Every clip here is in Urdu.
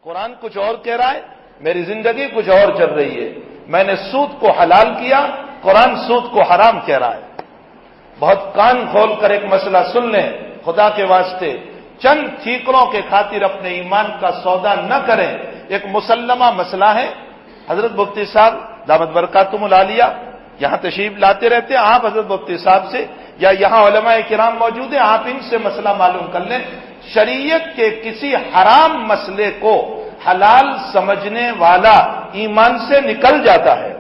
قرآن کچھ اور کہہ رہا ہے، میری زندگی کچھ اور چل رہی ہے۔ میں نے سود کو حلال کیا، قرآن سود کو حرام کہہ رہا ہے۔ بہت کان کھول کر ایک مسئلہ سن لیں، خدا کے واسطے چند ٹھیکروں کے خاطر اپنے ایمان کا سودا نہ کریں۔ ایک مسلمہ مسئلہ ہے۔ حضرت مفتی صاحب دامت برکاتہم العالیہ یہاں تشریف لاتے رہتے ہیں، آپ حضرت مفتی صاحب سے یا یہاں علماء کرام موجود ہیں، آپ ان سے مسئلہ معلوم کر لیں۔ شریعت کے کسی حرام مسئلے کو حلال سمجھنے والا ایمان سے نکل جاتا ہے،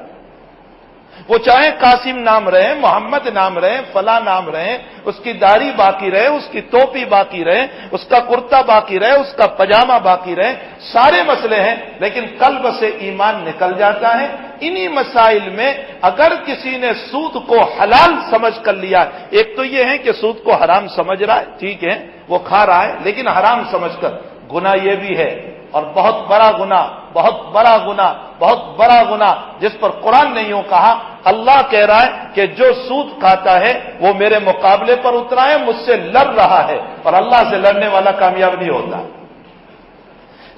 وہ چاہے قاسم نام رہے، محمد نام رہے، فلاں نام رہے، اس کی داڑھی باقی رہے، اس کی ٹوپی باقی رہے، اس کا کرتا باقی رہے، اس کا پجامہ باقی رہے، سارے مسئلے ہیں، لیکن قلب سے ایمان نکل جاتا ہے۔ انہی مسائل میں اگر کسی نے سود کو حلال سمجھ کر لیا، ایک تو یہ ہے کہ سود کو حرام سمجھ رہا ہے، ٹھیک ہے وہ کھا رہا ہے، لیکن حرام سمجھ کر، گناہ یہ بھی ہے اور بہت بڑا گناہ، بہت بڑا گناہ، بہت بڑا گناہ، جس پر قرآن نے یوں کہا، اللہ کہہ رہا ہے کہ جو سود کھاتا ہے وہ میرے مقابلے پر اترا ہے، مجھ سے لڑ رہا ہے، اور اللہ سے لڑنے والا کامیاب نہیں ہوتا۔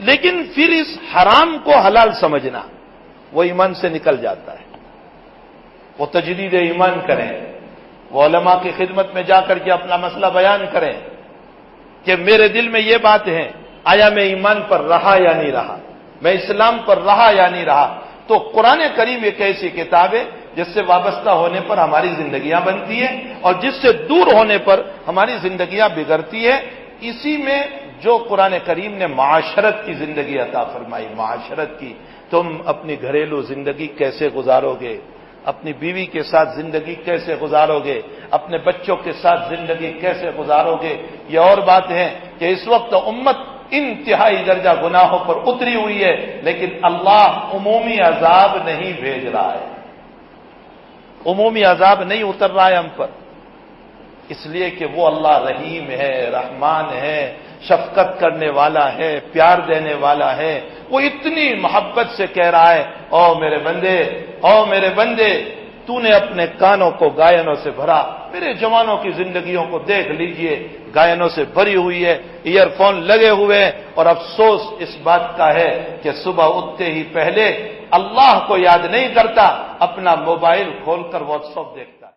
لیکن پھر اس حرام کو حلال سمجھنا، وہ ایمان سے نکل جاتا ہے۔ وہ تجدید ایمان کریں، وہ علماء کی خدمت میں جا کر کے اپنا مسئلہ بیان کریں کہ میرے دل میں یہ بات ہے، آیا میں ایمان پر رہا یا نہیں رہا، میں اسلام پر رہا یا نہیں رہا۔ تو قرآن کریم ایک ایسی کتاب ہے جس سے وابستہ ہونے پر ہماری زندگیاں بنتی ہیں اور جس سے دور ہونے پر ہماری زندگیاں بگڑتی ہیں۔ اسی میں جو قرآن کریم نے معاشرت کی زندگی عطا فرمائی، معاشرت کی، تم اپنی گھریلو زندگی کیسے گزارو گے، اپنی بیوی کے ساتھ زندگی کیسے گزارو گے، اپنے بچوں کے ساتھ زندگی کیسے گزارو گے۔ یہ اور بات ہے کہ اس وقت امت انتہائی درجہ گناہوں پر اتری ہوئی ہے، لیکن اللہ عمومی عذاب نہیں بھیج رہا ہے، عمومی عذاب نہیں اتر رہا ہے ہم پر، اس لیے کہ وہ اللہ رحیم ہے، رحمان ہے، شفقت کرنے والا ہے، پیار دینے والا ہے۔ وہ اتنی محبت سے کہہ رہا ہے، او میرے بندے، او میرے بندے، تو نے اپنے کانوں کو گائنوں سے بھرا، میرے جوانوں کی زندگیوں کو دیکھ لیجئے، گائنوں سے بھری ہوئی ہے، ایئر فون لگے ہوئے ہیں، اور افسوس اس بات کا ہے کہ صبح اٹھتے ہی پہلے اللہ کو یاد نہیں کرتا، اپنا موبائل کھول کر واٹس ایپ دیکھتا۔